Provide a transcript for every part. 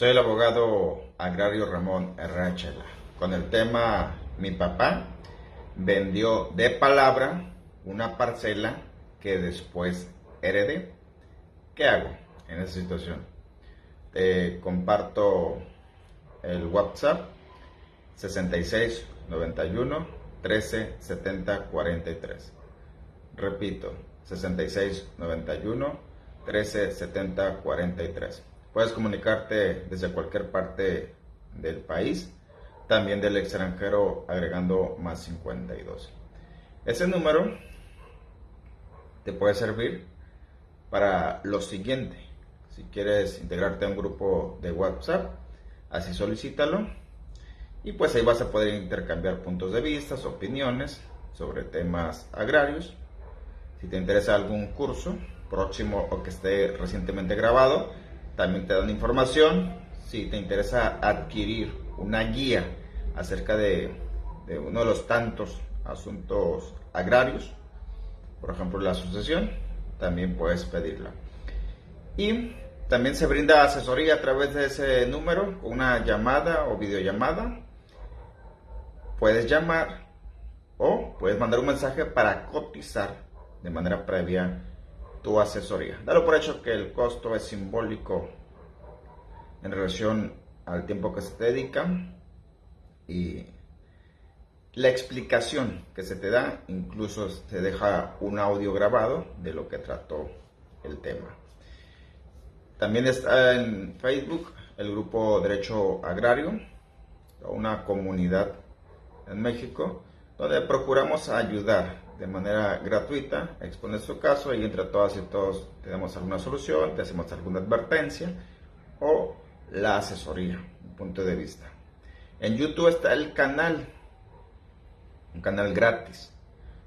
Soy el abogado agrario Ramón Herrachela. Con el tema, mi papá vendió de palabra una parcela que después heredé. ¿Qué hago en esa situación? Te comparto el WhatsApp 66 91 13 70 43. Repito, 66 91 13 70 43. Puedes comunicarte desde cualquier parte del país, también del extranjero agregando más 52. Ese número te puede servir para lo siguiente. Si quieres integrarte a un grupo de WhatsApp, así solicítalo. Y pues ahí vas a poder intercambiar puntos de vista, opiniones sobre temas agrarios. Si te interesa algún curso próximo o que esté recientemente grabado, también te dan información. Si te interesa adquirir una guía acerca de uno de los tantos asuntos agrarios, por ejemplo la sucesión, también puedes pedirla. Y también se brinda asesoría a través de ese número, una llamada o videollamada. Puedes llamar o puedes mandar un mensaje para cotizar de manera previa tu asesoría. Dalo por hecho que el costo es simbólico en relación al tiempo que se te dedica y la explicación que se te da, incluso te deja un audio grabado de lo que trató el tema. También está en Facebook el grupo Derecho Agrario, una comunidad en México, donde procuramos ayudar de manera gratuita, exponer su caso y entre todas y todos te damos alguna solución, te hacemos alguna advertencia o la asesoría, un punto de vista. En YouTube está el canal, un canal gratis,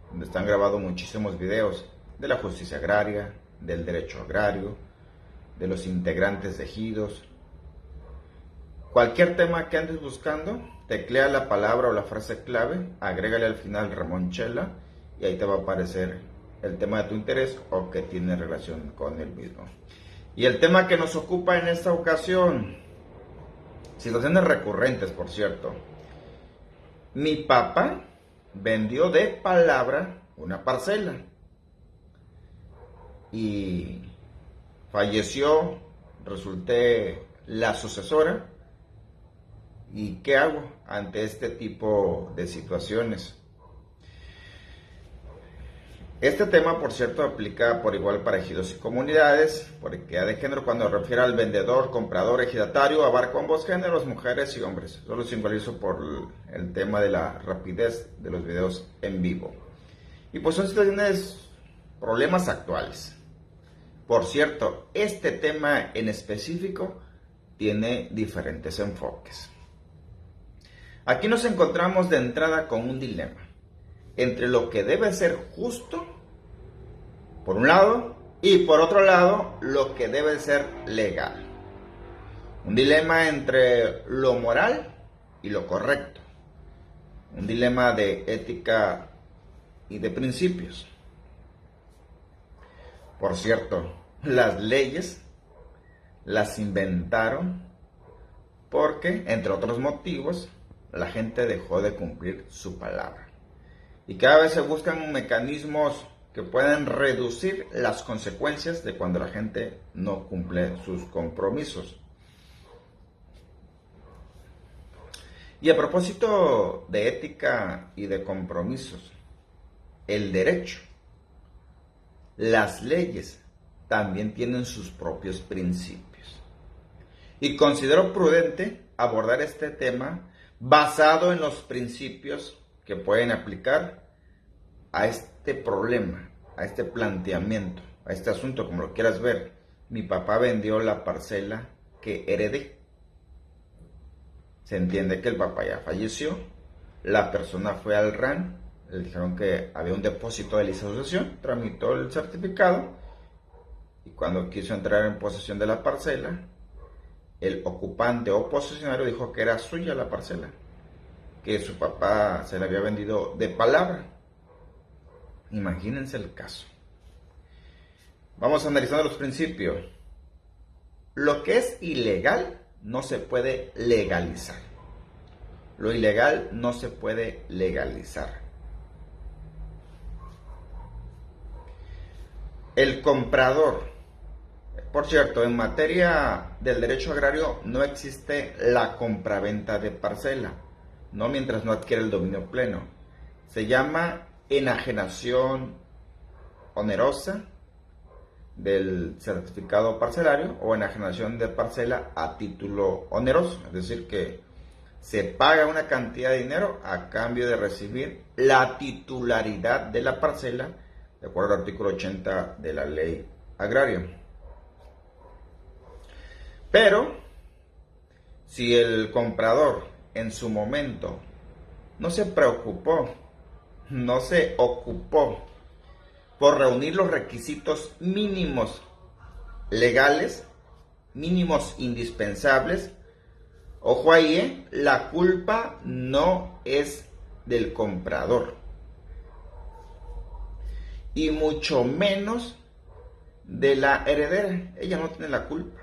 donde están grabados muchísimos videos de la justicia agraria, del derecho agrario, de los integrantes de ejidos. Cualquier tema que andes buscando, teclea la palabra o la frase clave, agrégale al final Ramón Chela y ahí te va a aparecer el tema de tu interés o que tiene relación con el mismo. Y el tema que nos ocupa en esta ocasión, situaciones recurrentes, por cierto. Mi papá vendió de palabra una parcela y falleció, resulté la sucesora. ¿Y qué hago ante este tipo de situaciones? Este tema, por cierto, aplica por igual para ejidos y comunidades, por equidad de género cuando refiere al vendedor, comprador, ejidatario, abarca ambos géneros, mujeres y hombres. Solo simbolizo por el tema de la rapidez de los videos en vivo. Y pues son situaciones, problemas actuales. Por cierto, este tema en específico tiene diferentes enfoques. Aquí nos encontramos de entrada con un dilema entre lo que debe ser justo, por un lado, y por otro lado, lo que debe ser legal. Un dilema entre lo moral y lo correcto. Un dilema de ética y de principios. Por cierto, las leyes las inventaron porque, entre otros motivos, la gente dejó de cumplir su palabra. Y cada vez se buscan mecanismos que pueden reducir las consecuencias de cuando la gente no cumple sus compromisos. Y a propósito de ética y de compromisos, el derecho, las leyes también tienen sus propios principios. Y considero prudente abordar este tema basado en los principios que pueden aplicar a este problema, a este planteamiento, a este asunto, como lo quieras ver. Mi papá vendió la parcela que heredé. Se entiende que el papá ya falleció, la persona fue al RAN, le dijeron que había un depósito de lista de asociación, tramitó el certificado y cuando quiso entrar en posesión de la parcela, el ocupante o posesionario dijo que era suya la parcela, que su papá se la había vendido de palabra. Imagínense el caso. Vamos analizando los principios. Lo que es ilegal no se puede legalizar. Lo ilegal no se puede legalizar. El comprador. Por cierto, en materia del derecho agrario no existe la compraventa de parcela, no mientras no adquiere el dominio pleno. Se llama enajenación onerosa del certificado parcelario o enajenación de parcela a título oneroso, es decir que se paga una cantidad de dinero a cambio de recibir la titularidad de la parcela de acuerdo al artículo 80 de la ley agraria. Pero si el comprador en su momento no se preocupó, no se ocupó por reunir los requisitos mínimos legales, mínimos indispensables, ojo ahí, la culpa no es del comprador. Y mucho menos de la heredera. Ella no tiene la culpa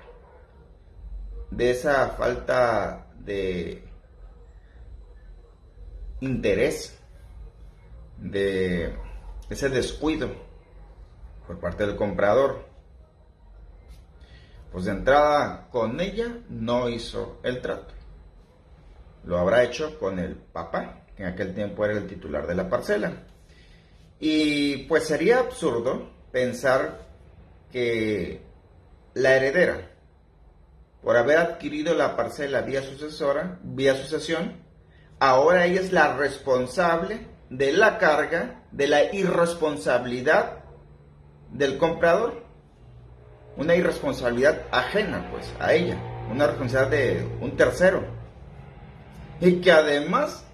de esa falta de interés, de ese descuido por parte del comprador. Pues de entrada con ella no hizo el trato. Lo habrá hecho con el papá, que en aquel tiempo era el titular de la parcela. Y pues sería absurdo pensar que la heredera, por haber adquirido la parcela vía sucesión, ahora ella es la responsable de la carga, de la irresponsabilidad del comprador. Una irresponsabilidad ajena, pues, a ella. Una responsabilidad de un tercero. Y que además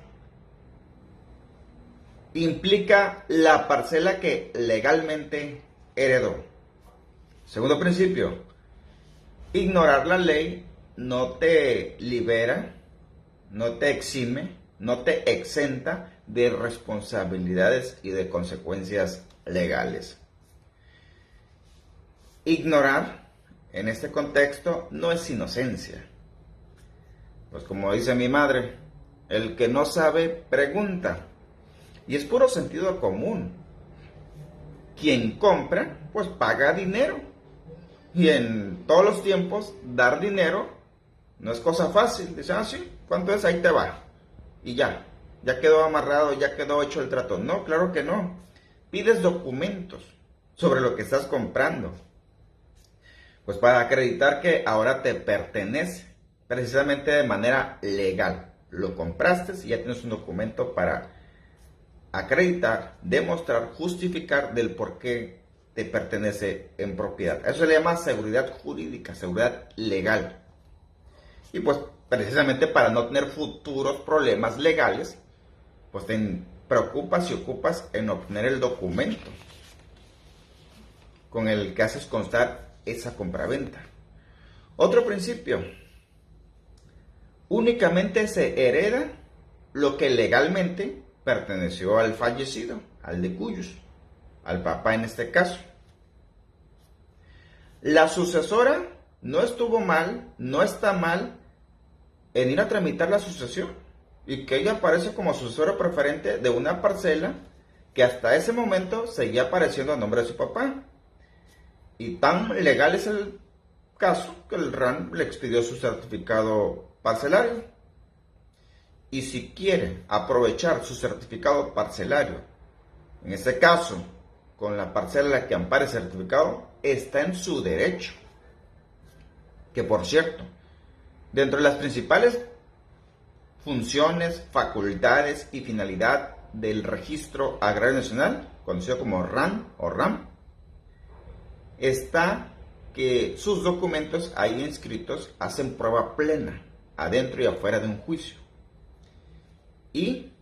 implica la parcela que legalmente heredó. Segundo principio, ignorar la ley no te libera, no te exime, no te exenta de responsabilidades y de consecuencias legales. Ignorar, en este contexto, no es inocencia. Pues como dice mi madre, el que no sabe, pregunta. Y es puro sentido común. Quien compra, pues paga dinero. Y en todos los tiempos, dar dinero no es cosa fácil. Dice, sí, ¿cuánto es? Ahí te va. Y ya quedó amarrado, ya quedó hecho el trato. No, claro que no. Pides documentos sobre lo que estás comprando. Pues para acreditar que ahora te pertenece, precisamente de manera legal. Lo compraste y ya tienes un documento para acreditar, demostrar, justificar del por qué te pertenece en propiedad. Eso se le llama seguridad jurídica, seguridad legal. Y pues precisamente para no tener futuros problemas legales, pues te preocupas y ocupas en obtener el documento con el que haces constar esa compraventa. Otro principio: únicamente se hereda lo que legalmente perteneció al fallecido, al de cuyos, al papá en este caso. La sucesora no estuvo mal, no está mal en ir a tramitar la sucesión y que ella aparece como sucesora preferente de una parcela que hasta ese momento seguía apareciendo a nombre de su papá. Y tan legal es el caso que el RAN le expidió su certificado parcelario. Y si quiere aprovechar su certificado parcelario, en este caso, con la parcela que ampare el certificado, está en su derecho. Que por cierto, dentro de las principales funciones, facultades y finalidad del Registro Agrario Nacional, conocido como RAN o RAM, está que sus documentos ahí inscritos hacen prueba plena, adentro y afuera de un juicio. Y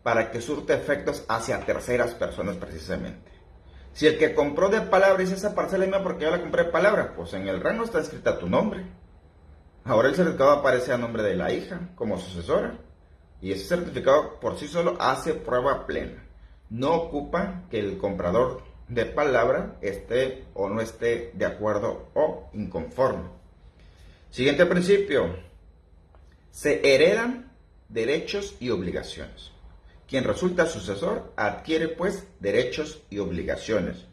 para que surte efectos hacia terceras personas precisamente. Si el que compró de palabra dice esa parcela es mía porque yo la compré de palabra, pues en el RAN no está escrita tu nombre. Ahora el certificado aparece a nombre de la hija como sucesora. Y ese certificado por sí solo hace prueba plena. No ocupa que el comprador de palabra esté o no esté de acuerdo o inconforme. Siguiente principio. Se heredan derechos y obligaciones. Quien resulta sucesor adquiere pues derechos y obligaciones.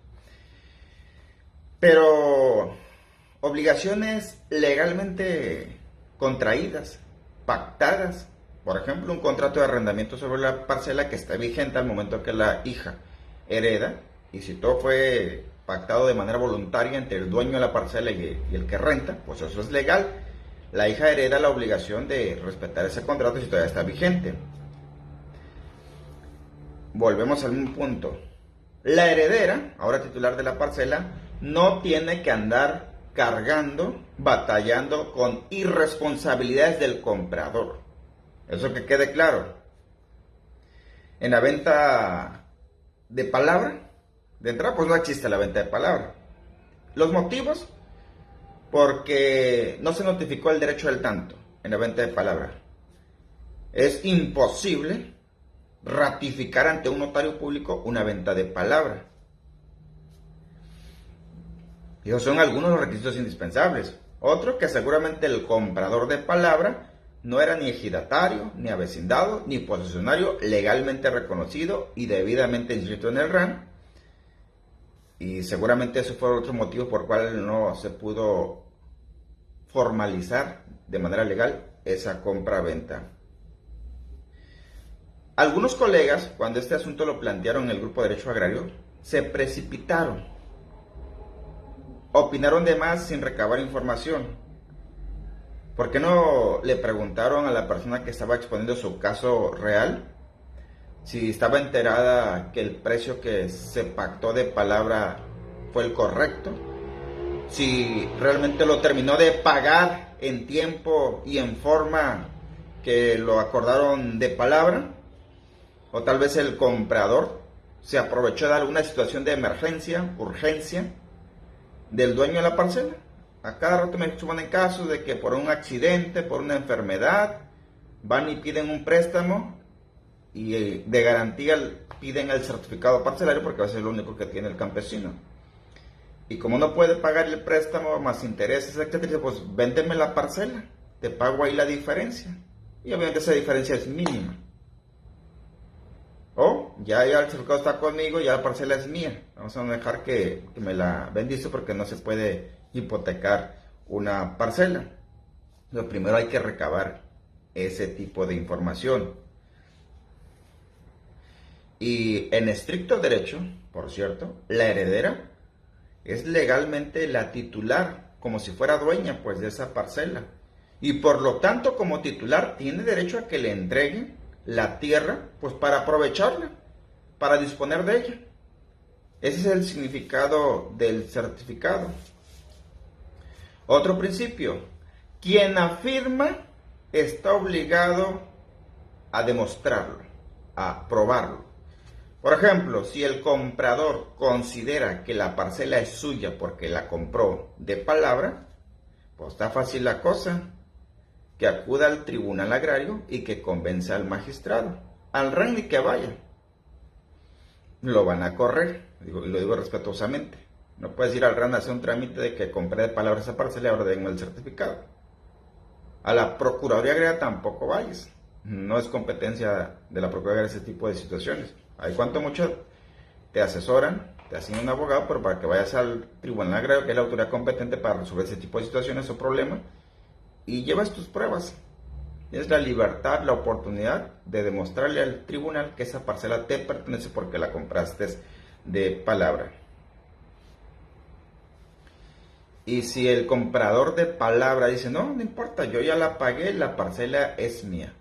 Pero obligaciones legalmente contraídas, pactadas. Por ejemplo, un contrato de arrendamiento sobre la parcela que está vigente al momento que la hija hereda. Y si todo fue pactado de manera voluntaria entre el dueño de la parcela y el que renta, pues eso es legal. La hija hereda la obligación de respetar ese contrato si todavía está vigente. Volvemos al mismo punto. La heredera, ahora titular de la parcela, no tiene que andar cargando, batallando con irresponsabilidades del comprador. Eso que quede claro. En la venta de palabra, de entrada pues no existe la venta de palabra. Los motivos, porque no se notificó el derecho del tanto en la venta de palabra. Es imposible ratificar ante un notario público una venta de palabra. Y esos son algunos de los requisitos indispensables. Otro, que seguramente el comprador de palabra no era ni ejidatario, ni avecindado, ni posesionario legalmente reconocido y debidamente inscrito en el RAN. Y seguramente eso fue otro motivo por el cual no se pudo formalizar de manera legal esa compra-venta. Algunos colegas, cuando este asunto lo plantearon en el Grupo de Derecho Agrario, se precipitaron. Opinaron de más sin recabar información. ¿Por qué no le preguntaron a la persona que estaba exponiendo su caso real si estaba enterada que el precio que se pactó de palabra fue el correcto? Si realmente lo terminó de pagar en tiempo y en forma que lo acordaron de palabra, o tal vez el comprador se aprovechó de alguna situación de emergencia, urgencia del dueño de la parcela. A cada rato me suponen casos de que por un accidente, por una enfermedad, van y piden un préstamo y de garantía piden el certificado parcelario porque va a ser lo único que tiene el campesino. Y como no puede pagar el préstamo más intereses, etcétera, pues véndeme la parcela, te pago ahí la diferencia. Y obviamente esa diferencia es mínima. O ya el certificado está conmigo, ya la parcela es mía. Vamos a dejar que me la bendice porque no se puede hipotecar una parcela. Lo primero hay que recabar ese tipo de información. Y en estricto derecho, por cierto, la heredera es legalmente la titular, como si fuera dueña pues de esa parcela. Y por lo tanto, como titular, tiene derecho a que le entreguen la tierra pues para aprovecharla, para disponer de ella. Ese es el significado del certificado. Otro principio, quien afirma está obligado a demostrarlo, a probarlo. Por ejemplo, si el comprador considera que la parcela es suya porque la compró de palabra, pues está fácil la cosa, que acuda al tribunal agrario y que convenza al magistrado, al RAN y que vaya. Lo van a correr, y lo digo respetuosamente. No puedes ir al RAN a hacer un trámite de que compré de palabra esa parcela y ahora denme el certificado. A la Procuraduría Agraria tampoco vayas. No es competencia de la Procuraduría ese tipo de situaciones. Ahí cuanto mucho te asesoran, te asignan un abogado, pero para que vayas al tribunal agrario, que es la autoridad competente para resolver ese tipo de situaciones o problemas, y llevas tus pruebas. Tienes la libertad, la oportunidad de demostrarle al tribunal que esa parcela te pertenece porque la compraste de palabra. Y si el comprador de palabra dice, no importa, yo ya la pagué, la parcela es mía.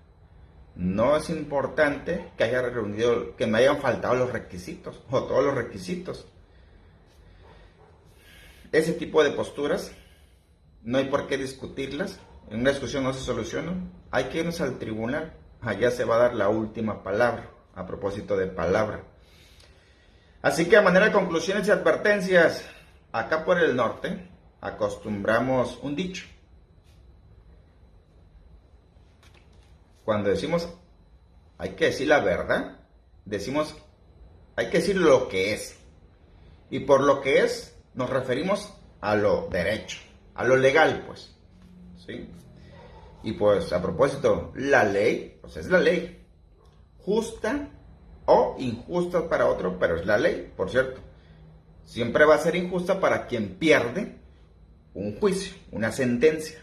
No es importante que haya reunido, que me hayan faltado los requisitos o todos los requisitos. Ese tipo de posturas no hay por qué discutirlas. En una discusión no se solucionan. Hay que irnos al tribunal. Allá se va a dar la última palabra a propósito de palabra. Así que a manera de conclusiones y advertencias, acá por el norte acostumbramos un dicho. Cuando decimos hay que decir la verdad, decimos hay que decir lo que es. Y por lo que es nos referimos a lo derecho, a lo legal, pues. ¿Sí? ¿sí? Y pues a propósito, la ley, pues es la ley, justa o injusta para otro, pero es la ley, por cierto. Siempre va a ser injusta para quien pierde un juicio, una sentencia,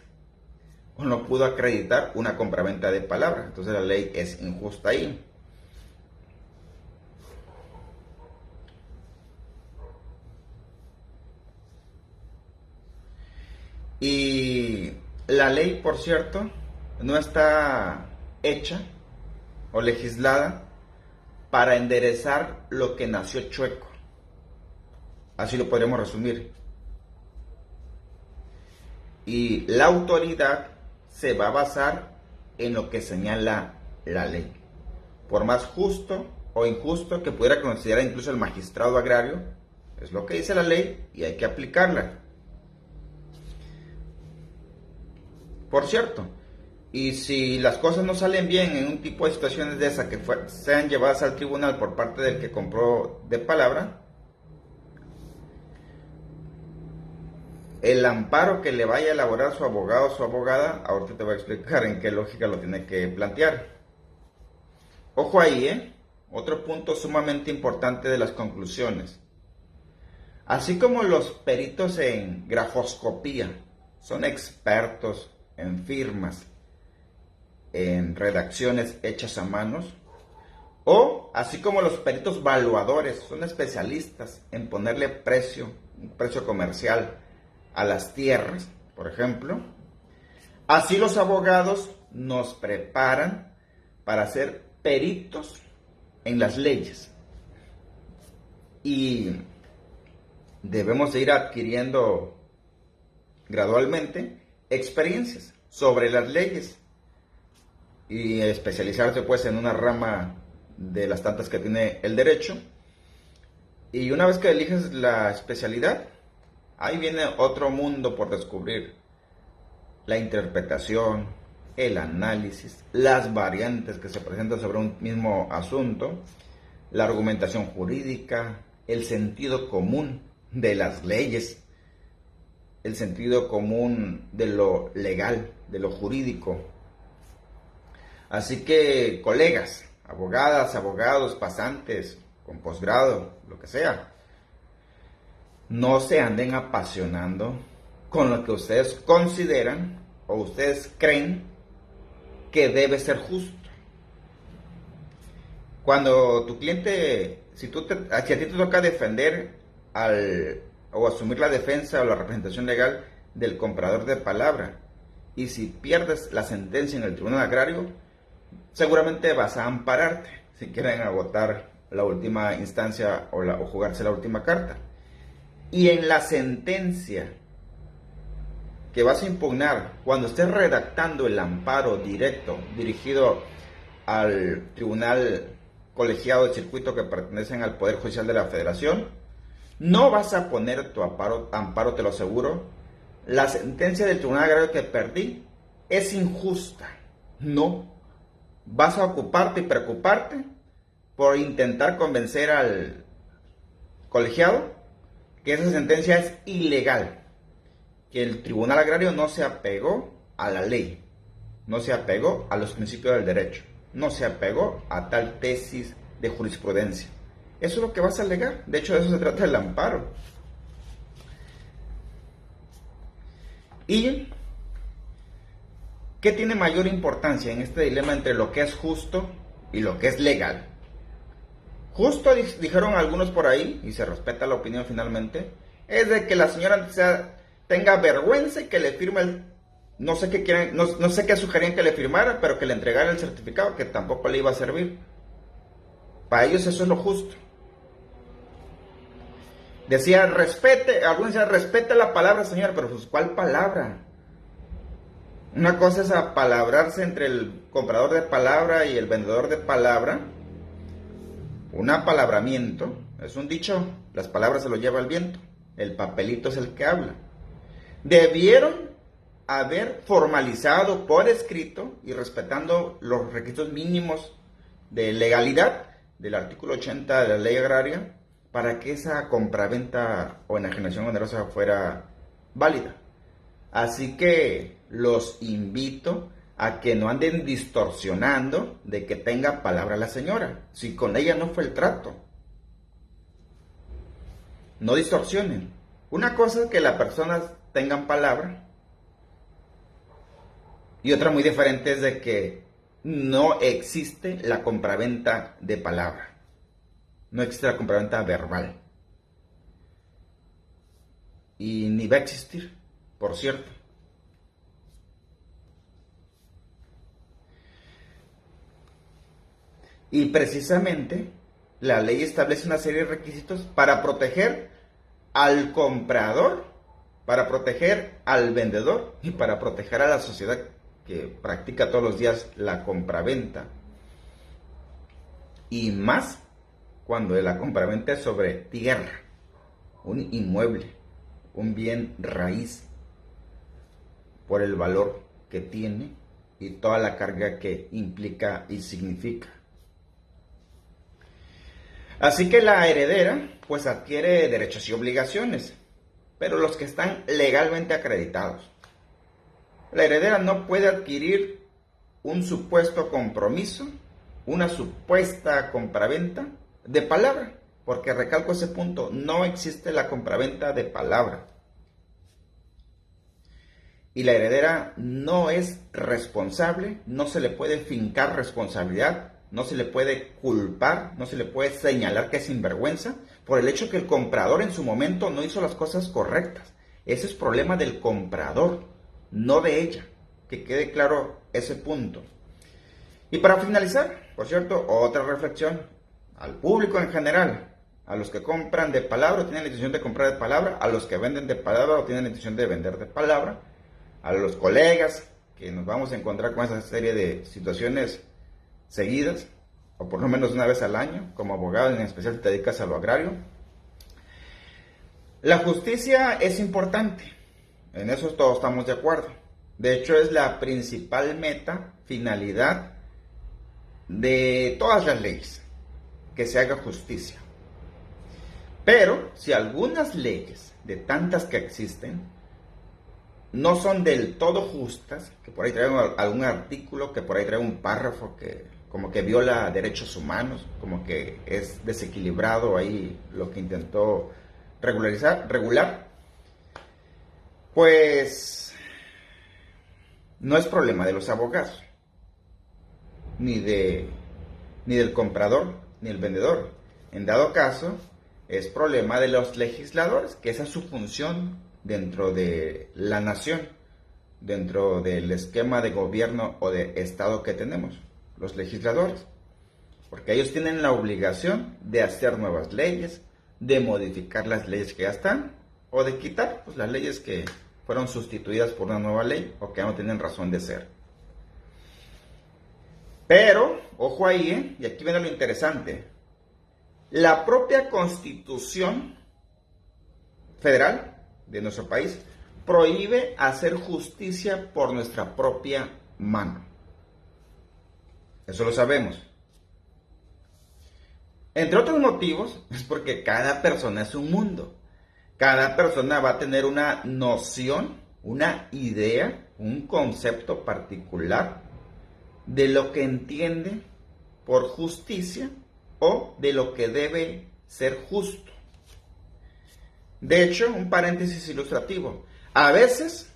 o no pudo acreditar una compraventa de palabra. Entonces la ley es injusta ahí. Y la ley, por cierto, no está hecha o legislada para enderezar lo que nació chueco. Así lo podríamos resumir. Y la autoridad se va a basar en lo que señala la ley. Por más justo o injusto que pudiera considerar incluso el magistrado agrario, es lo que dice la ley y hay que aplicarla. Por cierto, y si las cosas no salen bien en un tipo de situaciones de esa que sean llevadas al tribunal por parte del que compró de palabra, el amparo que le vaya a elaborar su abogado o su abogada, ahorita te voy a explicar en qué lógica lo tiene que plantear. Ojo ahí, otro punto sumamente importante de las conclusiones. Así como los peritos en grafoscopía son expertos en firmas, en redacciones hechas a manos, o así como los peritos valuadores son especialistas en ponerle un precio comercial a las tierras, por ejemplo, así los abogados nos preparan para ser peritos en las leyes. Y debemos de ir adquiriendo gradualmente experiencias sobre las leyes y especializarse pues en una rama de las tantas que tiene el derecho. Y una vez que eliges la especialidad, ahí viene otro mundo por descubrir: la interpretación, el análisis, las variantes que se presentan sobre un mismo asunto, la argumentación jurídica, el sentido común de las leyes, el sentido común de lo legal, de lo jurídico. Así que, colegas, abogadas, abogados, pasantes, con posgrado, lo que sea, no se anden apasionando con lo que ustedes consideran o ustedes creen que debe ser justo. Cuando tu cliente, si a ti te toca defender o asumir la defensa o la representación legal del comprador de palabra, y si pierdes la sentencia en el tribunal agrario, seguramente vas a ampararte si quieren agotar la última instancia o jugarse la última carta. Y en la sentencia que vas a impugnar, cuando estés redactando el amparo directo dirigido al tribunal colegiado de circuito que pertenecen al Poder Judicial de la Federación, no vas a poner tu amparo, te lo aseguro: la sentencia del tribunal agrario que perdí es injusta. No. Vas a ocuparte y preocuparte por intentar convencer al colegiado que esa sentencia es ilegal, que el tribunal agrario no se apegó a la ley, no se apegó a los principios del derecho, no se apegó a tal tesis de jurisprudencia. Eso es lo que vas a alegar. De hecho, de eso se trata el amparo. ¿Y qué tiene mayor importancia en este dilema entre lo que es justo y lo que es legal? Justo, dijeron algunos por ahí, y se respeta la opinión finalmente, es de que la señora tenga vergüenza y que le firme no sé qué quieren, no sé qué sugerían que le firmara, pero que le entregara el certificado, que tampoco le iba a servir. Para ellos eso es lo justo. Algunos decían, respete la palabra, señora, pero pues ¿cuál palabra? Una cosa es apalabrarse entre el comprador de palabra y el vendedor de palabra. Un apalabramiento es un dicho: las palabras se lo lleva el viento, el papelito es el que habla. Debieron haber formalizado por escrito y respetando los requisitos mínimos de legalidad del artículo 80 de la ley agraria para que esa compraventa o enajenación onerosa fuera válida. Así que los invito a que no anden distorsionando de que tenga palabra la señora, si con ella no fue el trato. No distorsionen. Una cosa es que las personas tengan palabra y otra muy diferente es de que no existe la compraventa de palabra. No existe la compraventa verbal. Y ni va a existir, por cierto. Y precisamente la ley establece una serie de requisitos para proteger al comprador, para proteger al vendedor y para proteger a la sociedad que practica todos los días la compraventa. Y más cuando la compraventa es sobre tierra, un inmueble, un bien raíz, por el valor que tiene y toda la carga que implica y significa. Así que la heredera pues adquiere derechos y obligaciones, pero los que están legalmente acreditados. La heredera no puede adquirir un supuesto compromiso, una supuesta compraventa de palabra, porque recalco ese punto, no existe la compraventa de palabra. Y la heredera no es responsable, no se le puede fincar responsabilidad, no se le puede culpar, no se le puede señalar que es sinvergüenza por el hecho que el comprador en su momento no hizo las cosas correctas. Ese es problema del comprador, no de ella. Que quede claro ese punto. Y para finalizar, por cierto, otra reflexión al público en general, a los que compran de palabra o tienen la intención de comprar de palabra, a los que venden de palabra o tienen la intención de vender de palabra, a los colegas que nos vamos a encontrar con esa serie de situaciones seguidas, o por lo menos una vez al año, como abogado, en especial si te dedicas a lo agrario. La justicia es importante, en eso todos estamos de acuerdo. De hecho, es la principal meta, finalidad de todas las leyes, que se haga justicia. Pero si algunas leyes, de tantas que existen, no son del todo justas, que por ahí traigo algún artículo, que por ahí traigo un párrafo que como que viola derechos humanos, como que es desequilibrado ahí lo que intentó regular, pues no es problema de los abogados, ni del comprador, ni el vendedor. En dado caso, es problema de los legisladores, que esa es su función dentro de la nación, dentro del esquema de gobierno o de Estado que tenemos, los legisladores. Porque ellos tienen la obligación de hacer nuevas leyes, de modificar las leyes que ya están, o de quitar pues, las leyes que fueron sustituidas por una nueva ley o que ya no tienen razón de ser. Pero, ojo ahí, y aquí viene lo interesante, la propia Constitución Federal de nuestro país prohíbe hacer justicia por nuestra propia mano. Eso lo sabemos. Entre otros motivos, es porque cada persona es un mundo. Cada persona va a tener una noción, una idea, un concepto particular de lo que entiende por justicia o de lo que debe ser justo. De hecho, un paréntesis ilustrativo. A veces,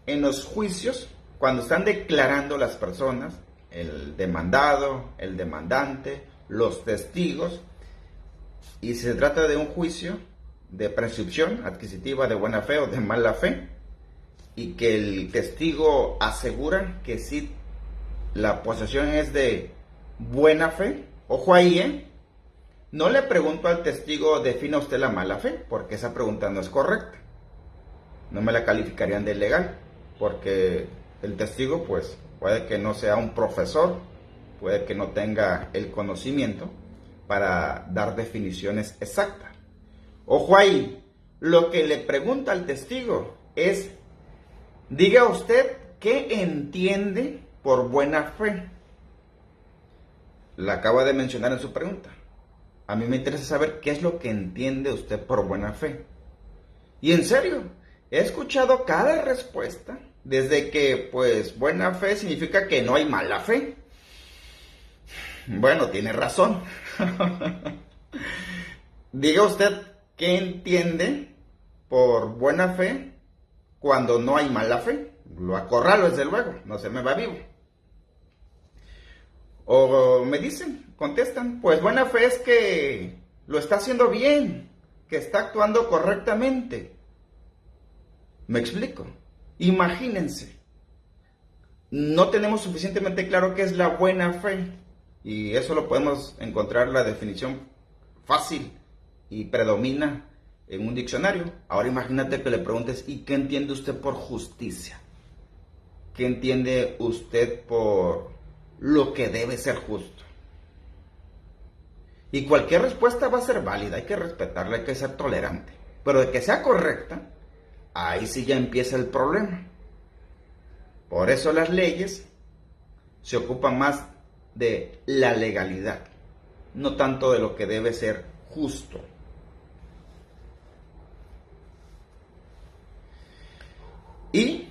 en los juicios, cuando están declarando las personas, el demandado, el demandante, los testigos, y se trata de un juicio de presunción adquisitiva de buena fe o de mala fe, y que el testigo asegura que sí, la posesión es de buena fe. Ojo ahí, no le pregunto al testigo, ¿defina usted la mala fe? Porque esa pregunta no es correcta. No me la calificarían de ilegal, porque el testigo pues puede que no sea un profesor, puede que no tenga el conocimiento para dar definiciones exactas. Ojo ahí, lo que le pregunta al testigo es, diga usted qué entiende por buena fe. La acaba de mencionar en su pregunta. A mí me interesa saber qué es lo que entiende usted por buena fe. Y en serio, he escuchado cada respuesta, desde que, pues, buena fe significa que no hay mala fe. Bueno, tiene razón. Diga usted qué entiende por buena fe cuando no hay mala fe. Lo acorralo, desde luego, no se me va vivo. O me dicen, contestan, pues buena fe es que lo está haciendo bien, que está actuando correctamente. ¿Me explico? Imagínense, no tenemos suficientemente claro qué es la buena fe, y eso lo podemos encontrar la definición fácil y predomina en un diccionario. Ahora imagínate que le preguntes, ¿y qué entiende usted por justicia? ¿Qué entiende usted por lo que debe ser justo? Y cualquier respuesta va a ser válida, hay que respetarla, hay que ser tolerante. Pero de que sea correcta, ahí sí ya empieza el problema. Por eso las leyes se ocupan más de la legalidad, no tanto de lo que debe ser justo. Y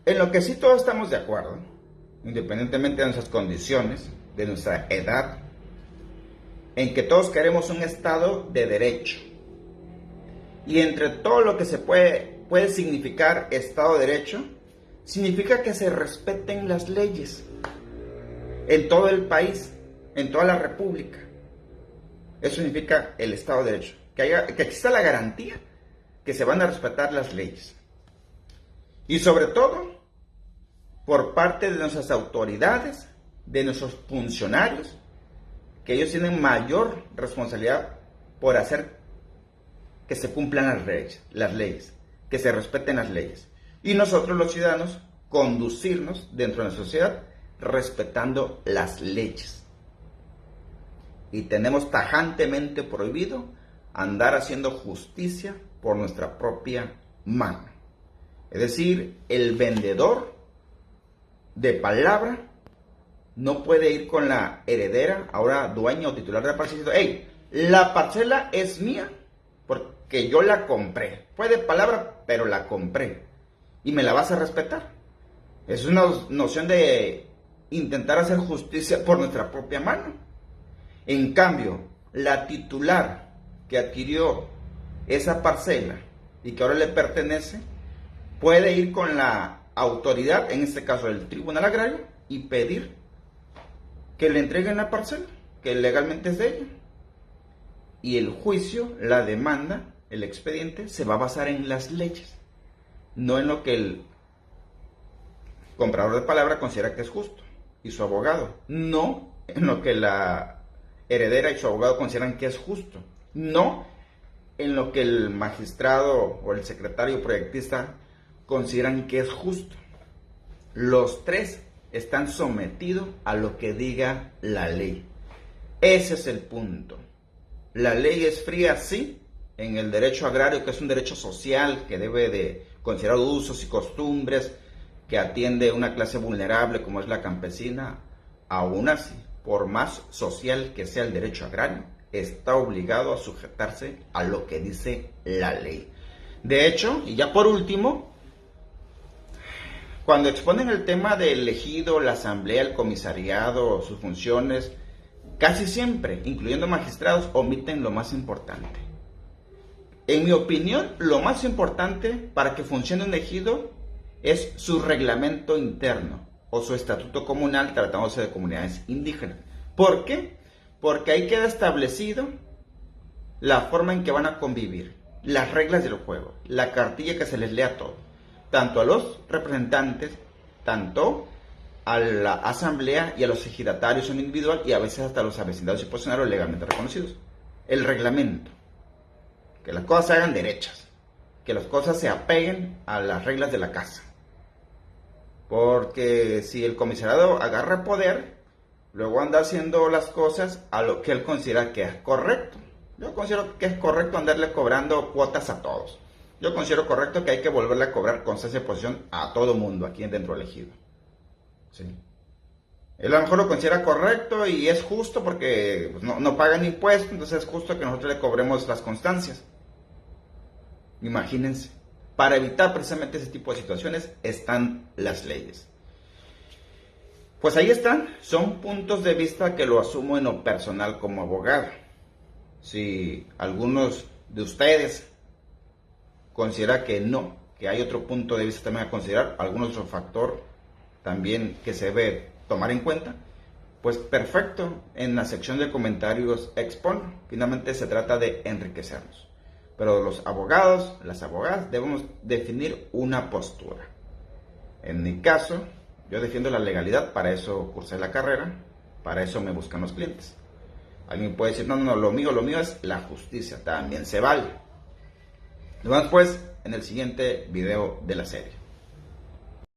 en lo que sí todos estamos de acuerdo, independientemente de nuestras condiciones, de nuestra edad, en que todos queremos un Estado de derecho. Y entre todo lo que se puede significar Estado de Derecho, significa que se respeten las leyes en todo el país, en toda la república. Eso significa el Estado de Derecho, que exista la garantía que se van a respetar las leyes. Y sobre todo, por parte de nuestras autoridades, de nuestros funcionarios, que ellos tienen mayor responsabilidad por hacer que se cumplan las leyes, que se respeten las leyes. Y nosotros los ciudadanos, conducirnos dentro de nuestra sociedad respetando las leyes. Y tenemos tajantemente prohibido andar haciendo justicia por nuestra propia mano. Es decir, el vendedor de palabra no puede ir con la heredera, ahora dueña o titular de la parcela, diciendo, hey, la parcela es mía porque yo la compré. Fue de palabra, pero la compré. Y me la vas a respetar. Es una noción de intentar hacer justicia por nuestra propia mano. En cambio, la titular que adquirió esa parcela y que ahora le pertenece, puede ir con la autoridad, en este caso el Tribunal Agrario, y pedir que le entreguen la parcela, que legalmente es de ella. Y el juicio, la demanda, el expediente, se va a basar en las leyes, no en lo que el comprador de palabra considera que es justo, y su abogado, no en lo que la heredera y su abogado consideran que es justo, no en lo que el magistrado o el secretario proyectista consideran que es justo. Los tres están sometidos a lo que diga la ley. Ese es el punto. La ley es fría, sí, en el derecho agrario, que es un derecho social que debe de considerar usos y costumbres, que atiende a una clase vulnerable como es la campesina. Aún así, por más social que sea el derecho agrario, está obligado a sujetarse a lo que dice la ley. De hecho, y ya por último, cuando exponen el tema del ejido, la asamblea, el comisariado, sus funciones, casi siempre, incluyendo magistrados, omiten lo más importante. En mi opinión, lo más importante para que funcione un ejido es su reglamento interno o su estatuto comunal tratándose de comunidades indígenas. ¿Por qué? Porque ahí queda establecido la forma en que van a convivir, las reglas del juego, la cartilla que se les lea a todos, tanto a los representantes, tanto a la asamblea y a los ejidatarios en individual y a veces hasta a los avecindados y posicionarios legalmente reconocidos. El reglamento, que las cosas se hagan derechas, que las cosas se apeguen a las reglas de la casa. Porque si el comisariado agarra poder, luego anda haciendo las cosas a lo que él considera que es correcto. Yo considero que es correcto andarle cobrando cuotas a todos. Yo considero correcto que hay que volverle a cobrar constancia de posición a todo mundo aquí dentro del ejido. ¿Sí? Él a lo mejor lo considera correcto y es justo porque no pagan impuestos, entonces es justo que nosotros le cobremos las constancias. Imagínense. para evitar precisamente ese tipo de situaciones están las leyes. Pues ahí están, son puntos de vista que lo asumo en lo personal como abogado. Si algunos de ustedes considera que no, que hay otro punto de vista también a considerar, algún otro factor también que se debe tomar en cuenta, pues perfecto, en la sección de comentarios exponlo. Finalmente se trata de enriquecernos. Pero los abogados, las abogadas, debemos definir una postura. En mi caso, yo defiendo la legalidad, para eso cursé la carrera, para eso me buscan los clientes. Alguien puede decir, no, lo mío es la justicia, también se vale. Nos vemos pues en el siguiente video de la serie.